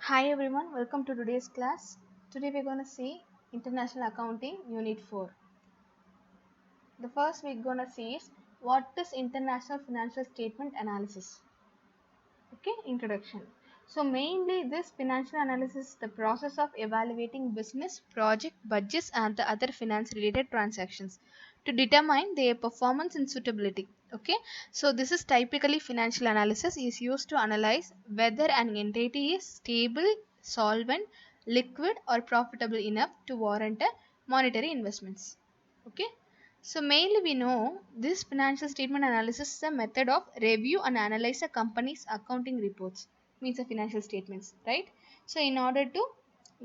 Hi everyone, welcome to today's class. Today we're going to see International Accounting Unit 4. The first we're going to see is what is International Financial Statement Analysis. Okay, introduction. So mainly this financial analysis is the process of evaluating business, project, budgets and the other finance related transactions to determine their performance and suitability. Okay, so this is typically financial analysis is used to analyze whether an entity is stable, solvent, liquid or profitable enough to warrant a monetary investments. Okay, so mainly we know this financial statement analysis is a method of review and analyze a company's accounting reports, means the financial statements, right? So in order to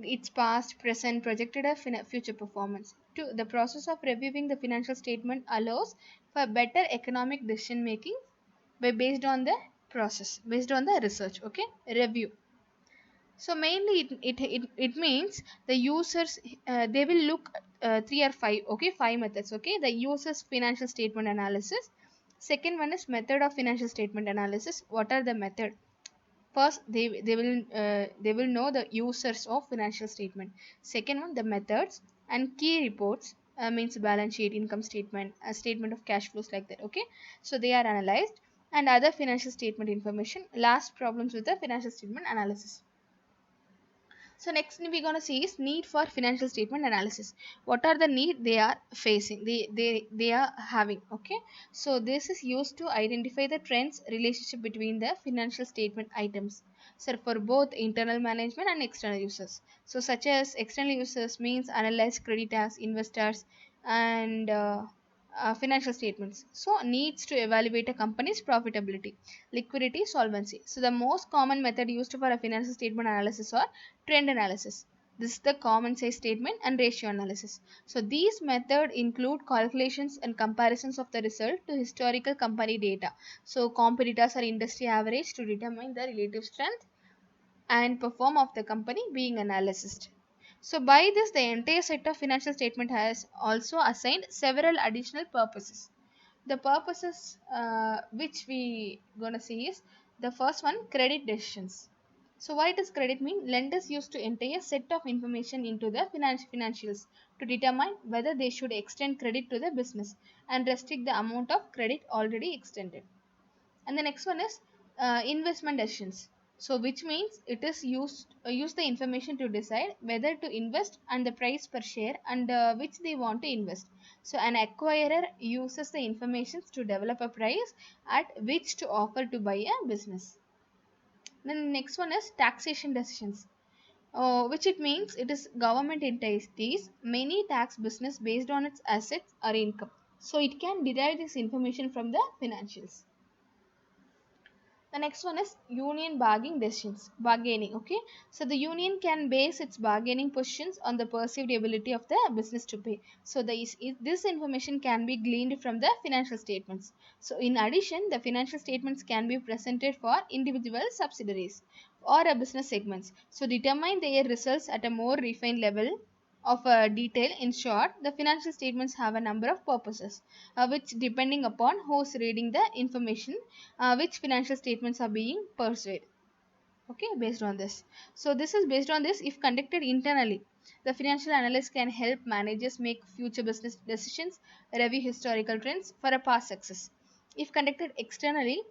its past, present, projected or future performance. To the process of reviewing the financial statement allows for better economic decision making by based on the process, based on the research. Okay, review. So mainly it means the users they will look three or five, okay, five methods. Okay, the users financial statement analysis. Second one is method of financial statement analysis. What are the method? First they will know the users of financial statement. Second one the methods and key reports, means balance sheet, income statement, a statement of cash flows, like that. Okay, so they are analyzed and other financial statement information. Last problems with the financial statement analysis. So next we're going to see is need for financial statement analysis. What are the need they are facing? They are having. Okay. So this is used to identify the trends relationship between the financial statement items. So for both internal management and external users. So such as external users means analyze creditors, investors, and financial statements. So needs to evaluate a company's profitability, liquidity, solvency. So the most common method used for a financial statement analysis are trend analysis. This is the common size statement and ratio analysis. So these methods include calculations and comparisons of the result to historical company data. So competitors or industry average to determine the relative strength and perform of the company being analyzed. So by this the entire set of financial statement has also assigned several additional purposes. The purposes which we gonna see is the first one, credit decisions. So why does credit mean? Lenders used to enter a set of information into the financials to determine whether they should extend credit to the business and restrict the amount of credit already extended. And the next one is investment decisions. So which means it is use the information to decide whether to invest and the price per share and which they want to invest. So an acquirer uses the information to develop a price at which to offer to buy a business. Then the next one is taxation decisions, which it means it is government entities many tax business based on its assets or income. So it can derive this information from the financials. The next one is union bargaining decisions. Bargaining, okay. So the union can base its bargaining positions on the perceived ability of the business to pay. So this information can be gleaned from the financial statements. So in addition, the financial statements can be presented for individual subsidiaries or a business segments. So determine their results at a more refined level of detail. In short, the financial statements have a number of purposes, which depending upon who's reading the information, which financial statements are being pursued. Okay, based on this. So this is based on this. If conducted internally, the financial analyst can help managers make future business decisions, review historical trends for a past success. If conducted externally,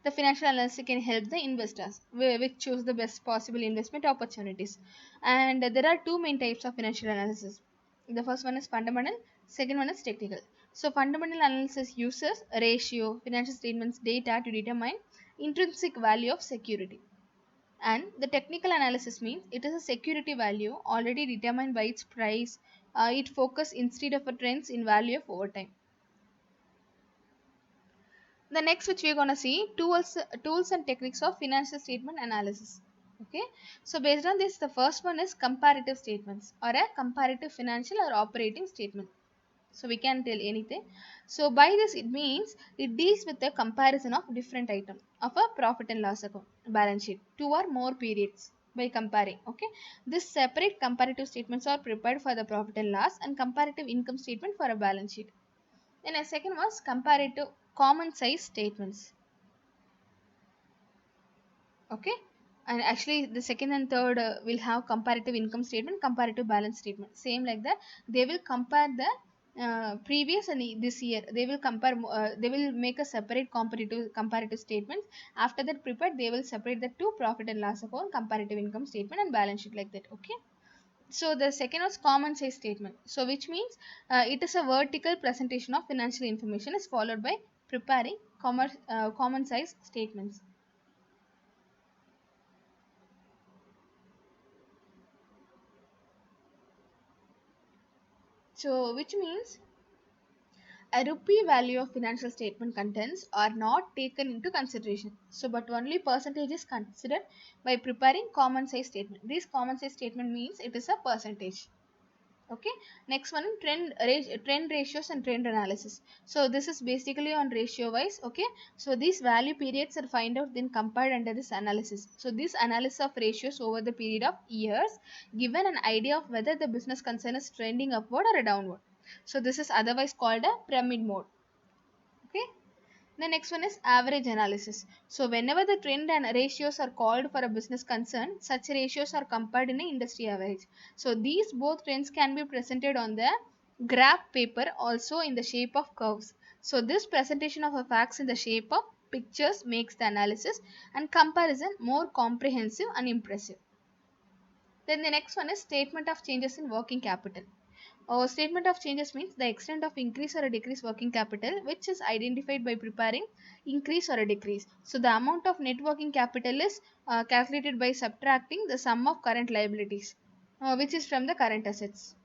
the financial analyst can help the investors which choose the best possible investment opportunities. And there are two main types of financial analysis. The first one is fundamental, second one is technical. So fundamental analysis uses ratio, financial statements data to determine intrinsic value of security. And the technical analysis means it is a security value already determined by its price. It focus instead of a trends in value of over time. The next which we are going to see tools and techniques of financial statement analysis. Okay, so based on this, the first one is comparative statements or a comparative financial or operating statement. So we can tell anything. So by this it means it deals with the comparison of different item of a profit and loss account, balance sheet, two or more periods by comparing. Okay, this separate comparative statements are prepared for the profit and loss and comparative income statement for a balance sheet. Then a second was comparative common size statements. Okay, And actually the second and third will have comparative income statement, comparative balance statement, same like that. They will compare the previous and this year, they will compare, they will make a separate comparative statements. After that prepared, they will separate the two profit and loss account, comparative income statement and balance sheet, like that. Okay. So the second was common size statement, so which means it is a vertical presentation of financial information is followed by preparing common size statements. So which means a rupee value of financial statement contents are not taken into consideration. So, but only percentage is considered by preparing common size statement. This common size statement means it is a percentage. Okay. Next one, trend ratios and trend analysis. So this is basically on ratio wise. Okay. So these value periods are find out then compared under this analysis. So this analysis of ratios over the period of years given an idea of whether the business concern is trending upward or downward. So this is otherwise called a pyramid mode. Okay. The next one is average analysis. So whenever the trend and ratios are called for a business concern, such ratios are compared in an industry average. So these both trends can be presented on the graph paper also in the shape of curves. So this presentation of a facts in the shape of pictures makes the analysis and comparison more comprehensive and impressive. Then the next one is statement of changes in working capital. Statement of changes means the extent of increase or a decrease working capital, which is identified by preparing increase or a decrease. So the amount of net working capital is calculated by subtracting the sum of current liabilities, which is from the current assets.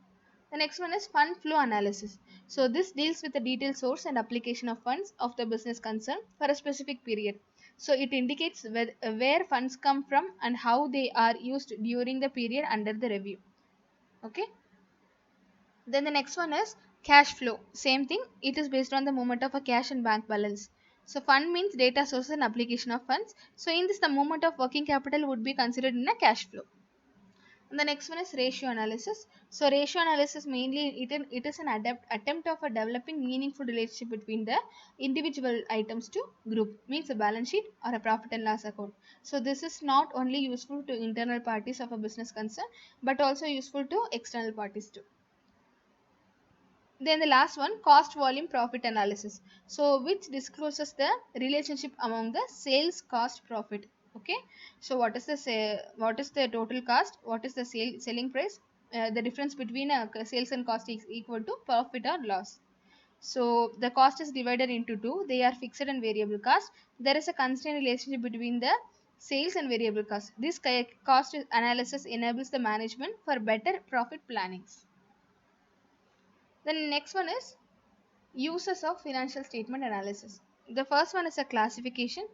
The next one is fund flow analysis. So this deals with the detailed source and application of funds of the business concern for a specific period. So it indicates where funds come from and how they are used during the period under the review. Okay. Then the next one is cash flow. Same thing. It is based on the movement of a cash and bank balance. So fund means data source and application of funds. So in this the movement of working capital would be considered in a cash flow. And the next one is ratio analysis. So ratio analysis mainly it is an attempt of a developing meaningful relationship between the individual items to group, means a balance sheet or a profit and loss account. So this is not only useful to internal parties of a business concern but also useful to external parties too. Then the last one, cost volume profit analysis. So which discloses the relationship among the sales cost profit. Okay. So what is the total cost? What is the selling price? The difference between sales and cost is equal to profit or loss. So the cost is divided into two. They are fixed and variable cost. There is a constant relationship between the sales and variable cost. This cost analysis enables the management for better profit plannings. Then next one is uses of financial statement analysis. The first one is a classification.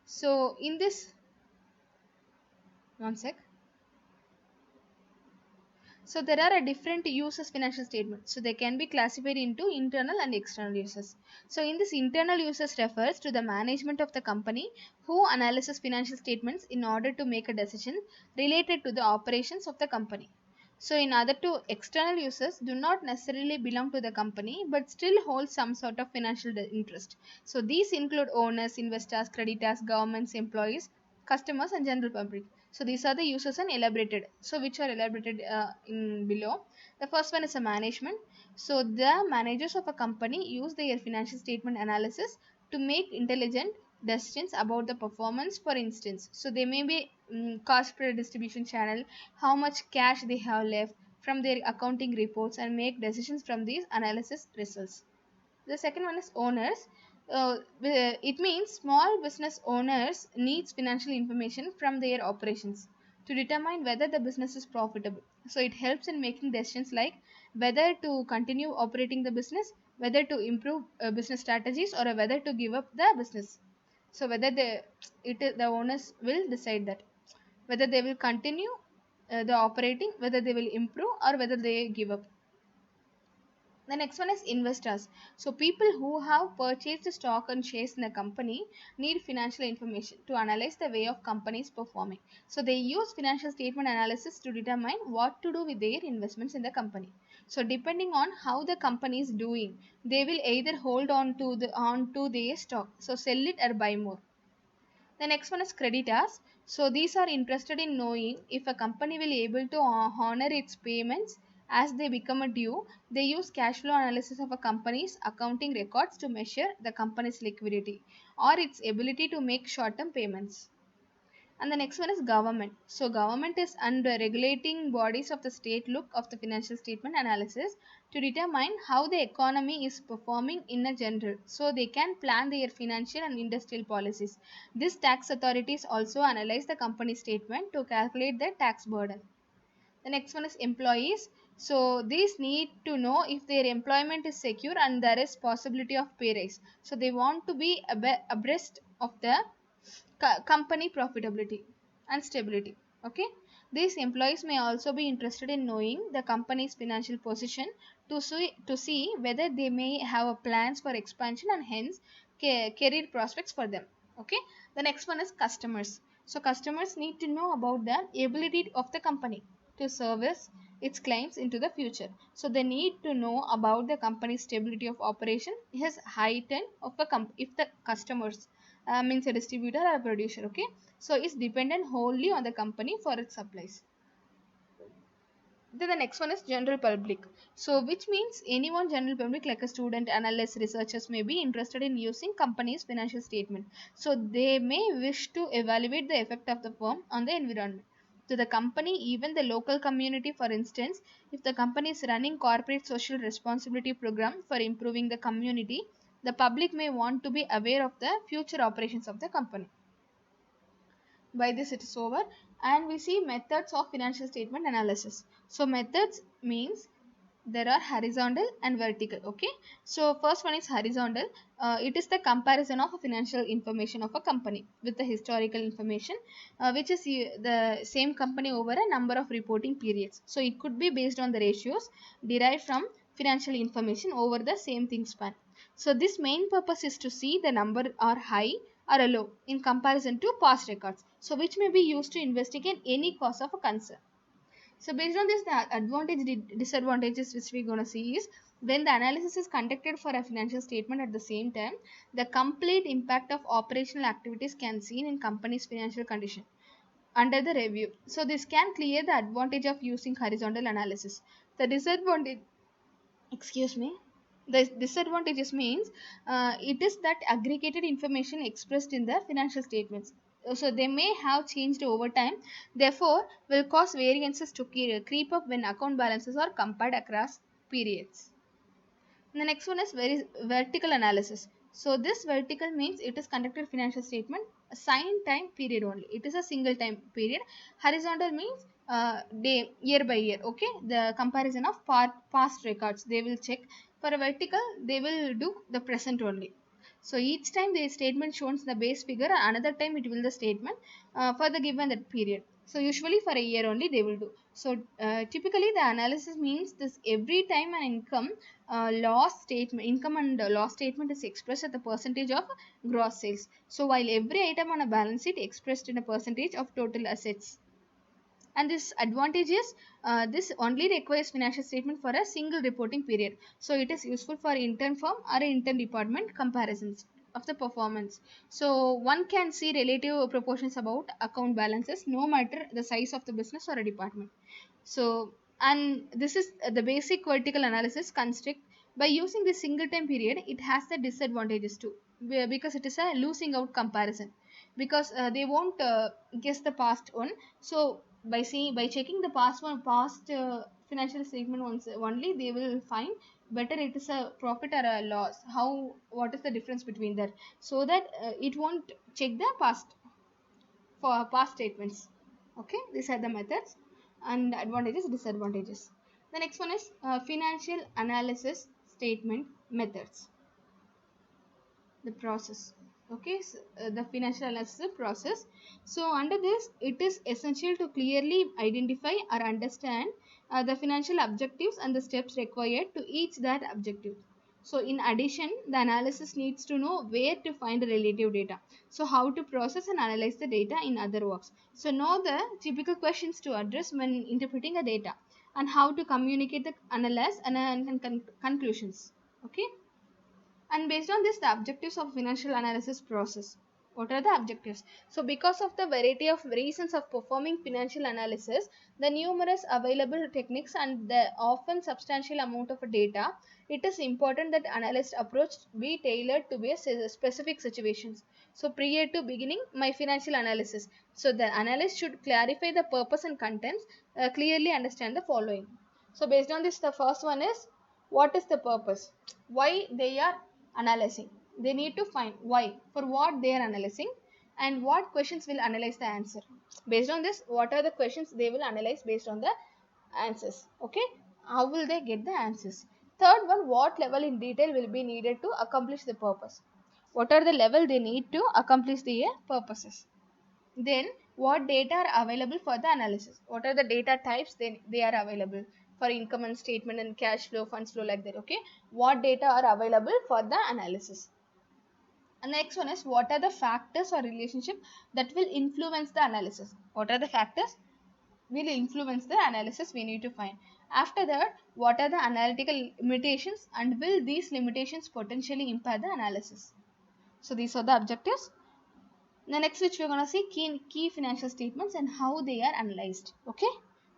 So in this, one sec. So there are a different uses financial statement. So they can be classified into internal and external uses. So in this, internal uses refers to the management of the company who analyzes financial statements in order to make a decision related to the operations of the company. So in other two, external users do not necessarily belong to the company but still hold some sort of financial interest. So these include owners, investors, creditors, governments, employees, customers and general public. So these are the users and elaborated. So which are elaborated in below. The first one is a management. So the managers of a company use their financial statement analysis to make intelligent decisions about the performance. For instance, so they may be cost per distribution channel, how much cash they have left from their accounting reports and make decisions from these analysis results. The second one is owners. It means small business owners needs financial information from their operations to determine whether the business is profitable. So it helps in making decisions like whether to continue operating the business, whether to improve business strategies, or whether to give up the business. So whether the owners will decide that whether they will continue the operating, whether they will improve, or whether they give up. The next one is investors. So people who have purchased stock and shares in a company need financial information to analyze the way of companies performing. So they use financial statement analysis to determine what to do with their investments in the company. So depending on how the company is doing, they will either hold on to their stock, so sell it or buy more. The next one is creditors. So these are interested in knowing if a company will able to honor its payments as they become a due. They use cash flow analysis of a company's accounting records to measure the company's liquidity or its ability to make short-term payments. And the next one is government. So government is under regulating bodies of the state look of the financial statement analysis to determine how the economy is performing in a general. So they can plan their financial and industrial policies. These tax authorities also analyze the company statement to calculate their tax burden. The next one is employees. So these need to know if their employment is secure and there is possibility of pay raise. So they want to be abreast of the company profitability and stability. Okay, these employees may also be interested in knowing the company's financial position to see whether they may have a plans for expansion and hence career prospects for them. Okay, the next one is customers. So customers need to know about the ability of the company to service its clients into the future. So they need to know about the company's stability of operation is heightened of a if the customers means a distributor or a producer. Okay, so it's dependent wholly on the company for its supplies. Then the next one is general public. So which means anyone general public like a student, analysts, researchers may be interested in using company's financial statement. So they may wish to evaluate the effect of the firm on the environment. To the company, even the local community, for instance, if the company is running corporate social responsibility program for improving the community, the public may want to be aware of the future operations of the company. By this it is over, and we see methods of financial statement analysis. So methods means there are horizontal and vertical. Okay, so first one is horizontal. It is the comparison of financial information of a company with the historical information, which is the same company over a number of reporting periods. So it could be based on the ratios derived from financial information over the same thing span. So this main purpose is to see the number are high or low in comparison to past records, so which may be used to investigate any cause of a concern. So based on this, the disadvantages which we're going to see is when the analysis is conducted for a financial statement at the same time, the complete impact of operational activities can seen in company's financial condition under the review. So this can clear the advantage of using horizontal analysis. The disadvantage, excuse me, the disadvantages means it is that aggregated information expressed in the financial statements, so they may have changed over time, therefore will cause variances to creep up when account balances are compared across periods. The next one is very vertical analysis. So this vertical means it is conducted financial statement assigned time period only. It is a single time period. Horizontal means day year by year. Okay, the comparison of past records they will check. For a vertical, they will do the present only. So each time the statement shows the base figure, another time it will the statement for the given that period. So usually for a year only they will do. So typically the analysis means this every time an income and loss statement is expressed at the percentage of gross sales. So while every item on a balance sheet expressed in a percentage of total assets. And this advantage is this only requires financial statement for a single reporting period. So it is useful for intern firm or intern department comparisons of the performance. So one can see relative proportions about account balances no matter the size of the business or a department. So, and this is the basic vertical analysis construct. By using this single time period, it has the disadvantages too, because it is a losing out comparison, because they won't guess the past one. So by checking the past financial statement once only, they will find better it is a profit or a loss, how what is the difference between that, so that it won't check the past for past statements. Okay, these are the methods and advantages, disadvantages. The next one is financial analysis statement methods, the process. Okay, so, the financial analysis process. So under this, it is essential to clearly identify or understand the financial objectives and the steps required to each that objective. So in addition, the analysis needs to know where to find the relative data. So how to process and analyze the data in other works. So know the typical questions to address when interpreting a data, and how to communicate the analysis and conclusions. Okay, and based on this the objectives of financial analysis process. What are the objectives? So because of the variety of reasons of performing financial analysis, the numerous available techniques and the often substantial amount of data, it is important that analyst approach be tailored to be a specific situations. So prior to beginning my financial analysis, so the analyst should clarify the purpose and contents, clearly understand the following. So based on this, the first one is, what is the purpose? Why they are analyzing? They need to find why, for what they are analyzing, and what questions will analyze the answer. Based on this, what are the questions they will analyze based on the answers? Okay, how will they get the answers? Third one, what level in detail will be needed to accomplish the purpose? What are the level they need to accomplish the purposes? Then what data are available for the analysis? What are the data types they are available for income and statement and cash flow, funds flow, like that? Okay, what data are available for the analysis? And the next one is, what are the factors or relationship that will influence the analysis? What are the factors will influence the analysis we need to find? After that, what are the analytical limitations and will these limitations potentially impair the analysis? So these are the objectives. The next, which we're going to see, key financial statements and how they are analyzed. Okay,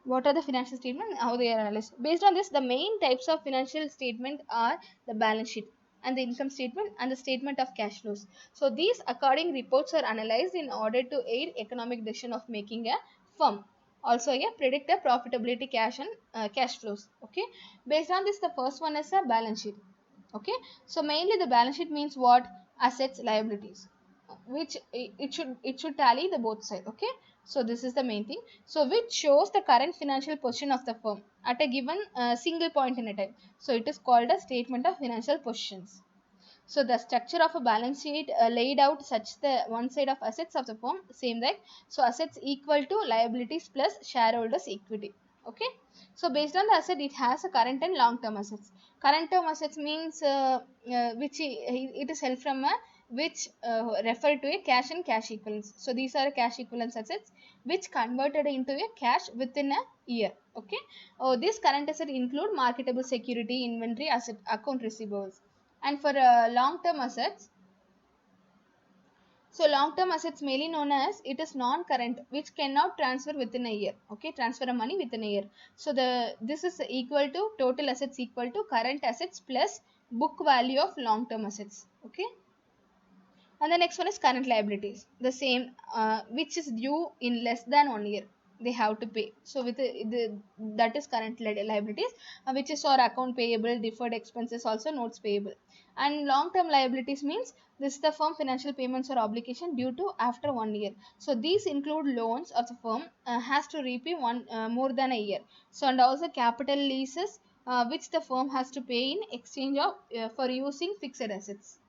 what are the financial statements and how they are analyzed? Based on this, the main types of financial statement are the balance sheet and the income statement and the statement of cash flows. So these according reports are analyzed in order to aid economic decision of making a firm. Also, predict the profitability, cash and cash flows. Okay, based on this, the first one is a balance sheet. Okay, so mainly the balance sheet means what? Assets, liabilities, which it should tally the both side. Okay, so this is the main thing. So which shows the current financial position of the firm at a given single point in a time. So it is called a statement of financial positions. So the structure of a balance sheet laid out such the one side of assets of the firm same, like, so assets equal to liabilities plus shareholders equity. Okay, so based on the asset, it has a current and long term assets. Current term assets means which it is held from a, which refer to a cash and cash equivalents. So these are cash equivalents assets which converted into a cash within a year. Okay, this current asset include marketable security, inventory, asset, account receivables. And for long term assets, so long term assets mainly known as, it is non current, which cannot transfer within a year. Okay, transfer of money within a year. So the this is equal to total assets equal to current assets plus book value of long term assets. Okay, and the next one is current liabilities, the same, which is due in less than 1 year, they have to pay. So with that is current liabilities, which is for account payable, deferred expenses, also notes payable. And long term liabilities means this is the firm financial payments or obligation due to after 1 year. So these include loans of the firm has to repay one more than a year. So and also capital leases which the firm has to pay in exchange of for using fixed assets.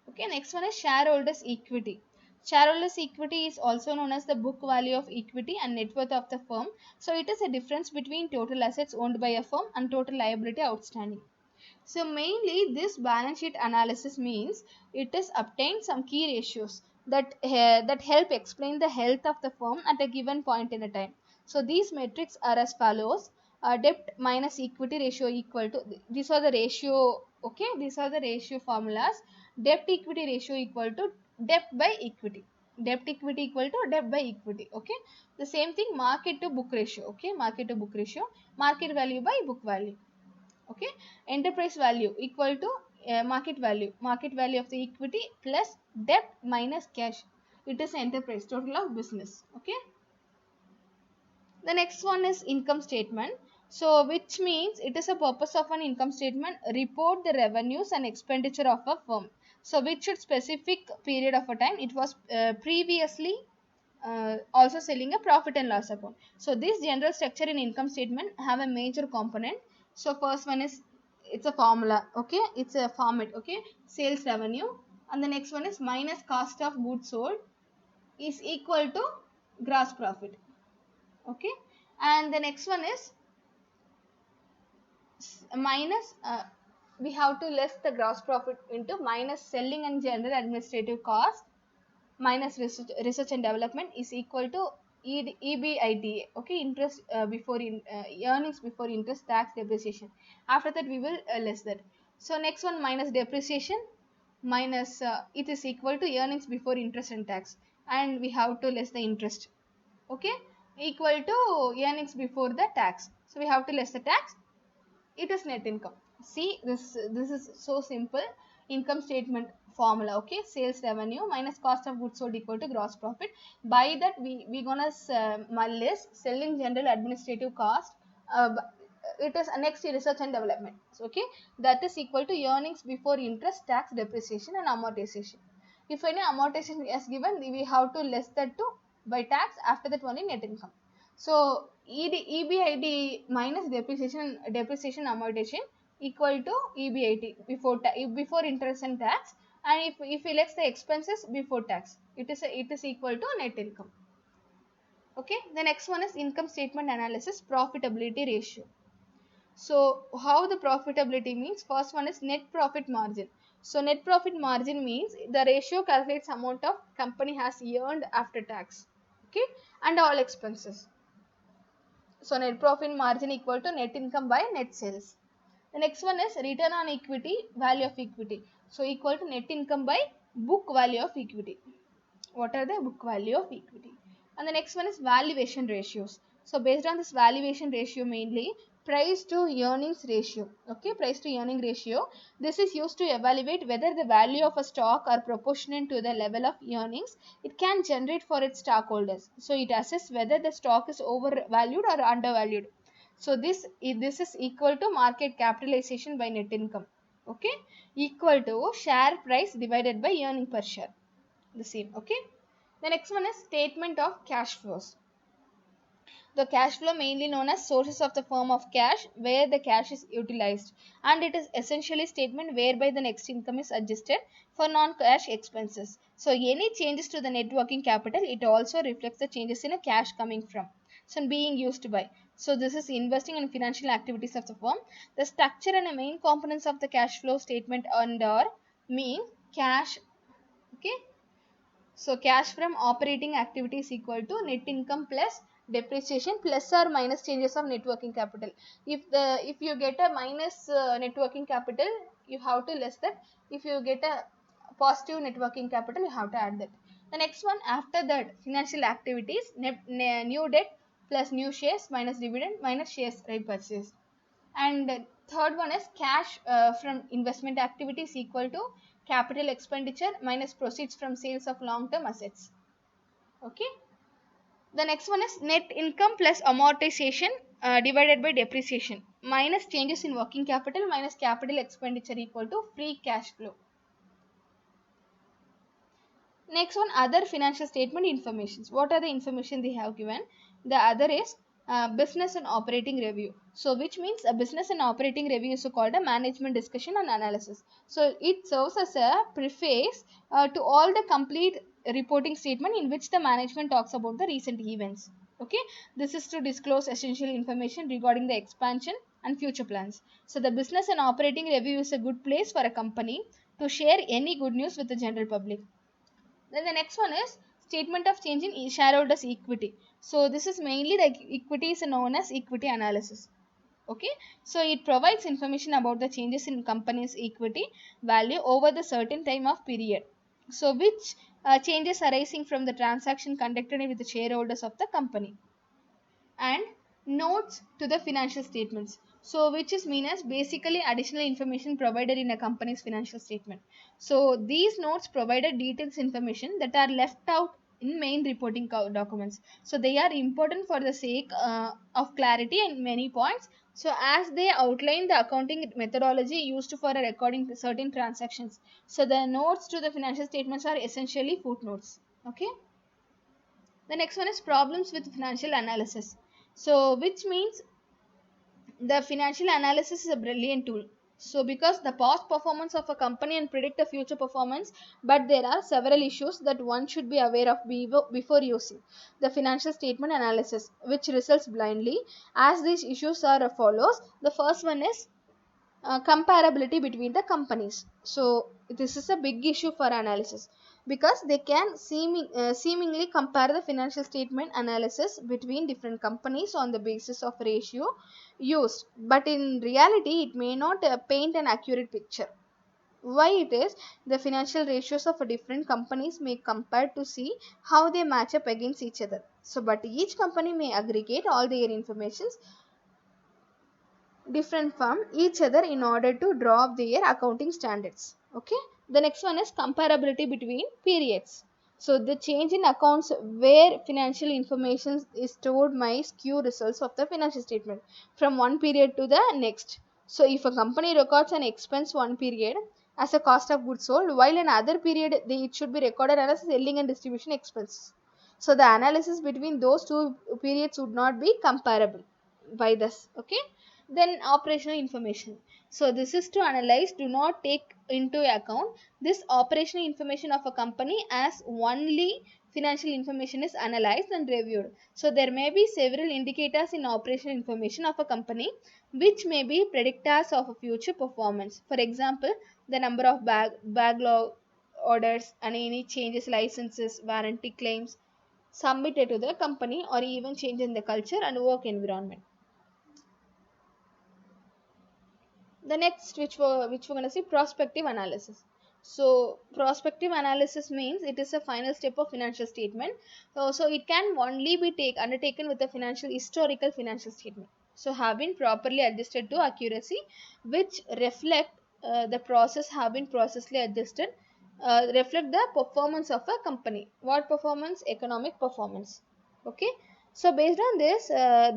Okay, next one is shareholders equity. Shareholders equity is also known as the book value of equity and net worth of the firm. So it is a difference between total assets owned by a firm and total liability outstanding. So mainly this balance sheet analysis means it is obtained some key ratios that help explain the health of the firm at a given point in a time. So these metrics are as follows: debt minus equity ratio equal to, these are the ratio. Okay, these are the ratio formulas. Debt equity ratio equal to debt by equity. Debt equity equal to debt by equity. Okay, the same thing, market to book ratio. Okay, market to book ratio, market value by book value. Okay, enterprise value equal to market value of the equity plus debt minus cash. It is enterprise, total of business. Okay, the next one is income statement. So which means it is a purpose of an income statement, report the revenues and expenditure of a firm. So which should specific period of a time, it was previously also selling a profit and loss account. So this general structure in income statement have a major component. So first one is, it's a formula. Okay, it's a format. Okay, sales revenue, and the next one is minus cost of goods sold is equal to gross profit. Okay, and the next one is minus, we have to less the gross profit into minus selling and general administrative cost minus research and development is equal to EBITDA. Okay, interest before earnings before interest, tax, depreciation. After that we will less that. So next one, minus depreciation minus it is equal to earnings before interest and tax, and we have to less the interest. Okay, equal to earnings before the tax, so we have to less the tax, it is net income. See, this is so simple. Income statement formula. Okay, sales revenue minus cost of goods sold equal to gross profit. By that we gonna list selling general administrative cost. It is next research and development. So, okay, that is equal to earnings before interest, tax, depreciation and amortization. If any amortization is given, we have to less that to by tax, after that only net income. So EBIT minus depreciation amortization equal to EBIT before interest and tax, and if we less the expenses before tax, it is equal to net income. Okay, the next one is income statement analysis, profitability ratio. So how the profitability means, first one is net profit margin. So net profit margin means the ratio calculates amount of company has earned after tax, okay, and all expenses. So net profit margin equal to net income by net sales. The next one is return on equity, value of equity. So equal to net income by book value of equity. What are the book value of equity? And the next one is valuation ratios. So based on this valuation ratio, mainly price to earnings ratio. Okay, price to earning ratio. This is used to evaluate whether the value of a stock are proportionate to the level of earnings it can generate for its stockholders. So it assesses whether the stock is overvalued or undervalued. So this is equal to market capitalization by net income. Okay, equal to share price divided by earning per share. The same. Okay. The next one is statement of cash flows. The cash flow mainly known as sources of the firm of cash, where the cash is utilized, and it is essentially statement whereby the next income is adjusted for non-cash expenses. So any changes to the net working capital, it also reflects the changes in a cash coming from, so being used by. So this is investing in financial activities of the firm. The structure and the main components of the cash flow statement under mean cash. Okay, so cash from operating activities equal to net income plus depreciation plus or minus changes of net working capital. If you get a minus net working capital, you have to less that. If you get a positive net working capital, you have to add that. The next one, after that, financial activities, new debt plus new shares minus dividend minus shares repurchase. And third one is cash from investment activities equal to capital expenditure minus proceeds from sales of long term assets. Okay, the next one is net income plus amortization divided by depreciation minus changes in working capital minus capital expenditure equal to free cash flow. Next one, other financial statement informations. What are the information they have given? The other is business and operating review. So which means a business and operating review is called a management discussion and analysis. So it serves as a preface to all the complete reporting statement in which the management talks about the recent events. Okay, this is to disclose essential information regarding the expansion and future plans. So the business and operating review is a good place for a company to share any good news with the general public. Then the next one is statement of change in shareholders equity. So this is mainly the equity is known as equity analysis. Okay, so it provides information about the changes in company's equity value over the certain time of period. So which changes arising from the transaction conducted with the shareholders of the company. And notes to the financial statements, so which is mean as basically additional information provided in a company's financial statement. So these notes provided details information that are left out in main reporting documents, so they are important for the sake of clarity in many points, so as they outline the accounting methodology used for recording certain transactions. So the notes to the financial statements are essentially footnotes. Okay, the next one is problems with financial analysis. So which means the financial analysis is a brilliant tool. So because the past performance of a company and predict the future performance, but there are several issues that one should be aware of before using the financial statement analysis, which results blindly, as these issues are as follows. The first one is comparability between the companies. So this is a big issue for analysis, because they can seemingly compare the financial statement analysis between different companies on the basis of ratio used, but in reality it may not paint an accurate picture. Why it is? The financial ratios of different companies may compare to see how they match up against each other. So but each company may aggregate all their informations different from each other in order to draw up their accounting standards. Okay, the next one is comparability between periods. So the change in accounts where financial information is stored may skew results of the financial statement from one period to the next. So if a company records an expense one period as a cost of goods sold, while in other period it should be recorded as a selling and distribution expense, so the analysis between those two periods would not be comparable by this. Okay, then operational information. So this is to analyze, do not take into account this operational information of a company as only financial information is analyzed and reviewed. So there may be several indicators in operational information of a company which may be predictors of a future performance. For example, the number of backlog orders and any changes, licenses, warranty claims submitted to the company, or even change in the culture and work environment. The next which we're going to see, prospective analysis. So prospective analysis means it is a final step of financial statement. So it can only be undertaken with a historical financial statement, so have been properly adjusted to accuracy, which reflect the process have been processly adjusted, reflect the performance of a company. What performance? Economic performance. Okay, so based on this,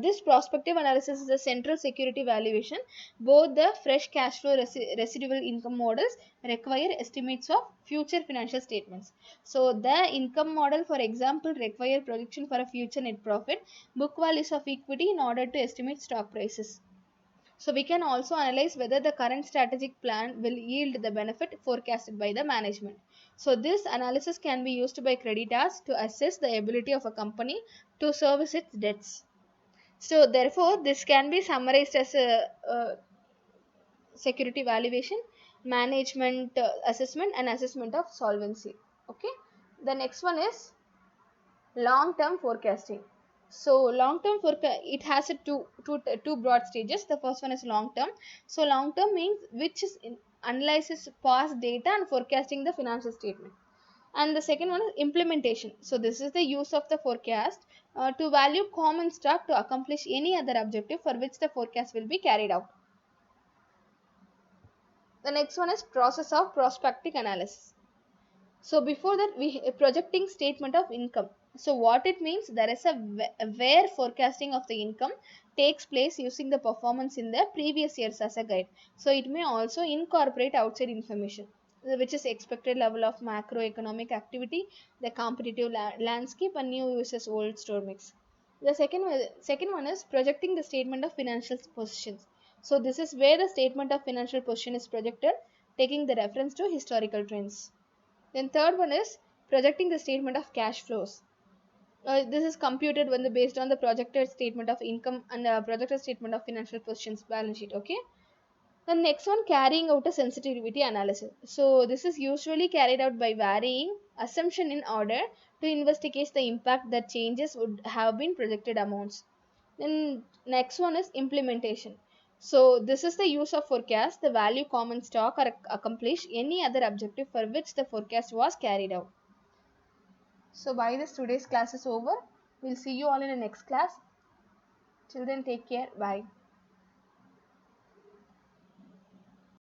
this prospective analysis is a central security valuation. Both the fresh cash flow residual income models require estimates of future financial statements. So the income model, for example, require projection for a future net profit, book values of equity in order to estimate stock prices. So we can also analyze whether the current strategic plan will yield the benefit forecasted by the management. So this analysis can be used by creditors to assess the ability of a company to service its debts. So therefore, this can be summarized as a security valuation, management assessment, and assessment of solvency. Okay. The next one is long term forecasting. So long term forecast, it has a two broad stages. The first one is long term. So long term means which is analyzes past data and forecasting the financial statement. And the second one is implementation. So this is the use of the forecast to value common stock to accomplish any other objective for which the forecast will be carried out. The next one is process of prospective analysis. So before that, we projecting statement of income. So what it means, there is a where forecasting of the income takes place using the performance in the previous years as a guide. So it may also incorporate outside information, which is expected level of macroeconomic activity, the competitive landscape, and new versus old store mix. The second one is projecting the statement of financial positions. So this is where the statement of financial position is projected, taking the reference to historical trends. Then third one is projecting the statement of cash flows. This is computed when based on the projected statement of income and projected statement of financial positions balance sheet. Okay. The next one, carrying out a sensitivity analysis. So this is usually carried out by varying assumption in order to investigate the impact that changes would have been projected amounts. Then next one is implementation. So this is the use of forecast, the value common stock, or accomplish any other objective for which the forecast was carried out. So by this, today's class is over. We'll see you all in the next class. Children, take care. Bye.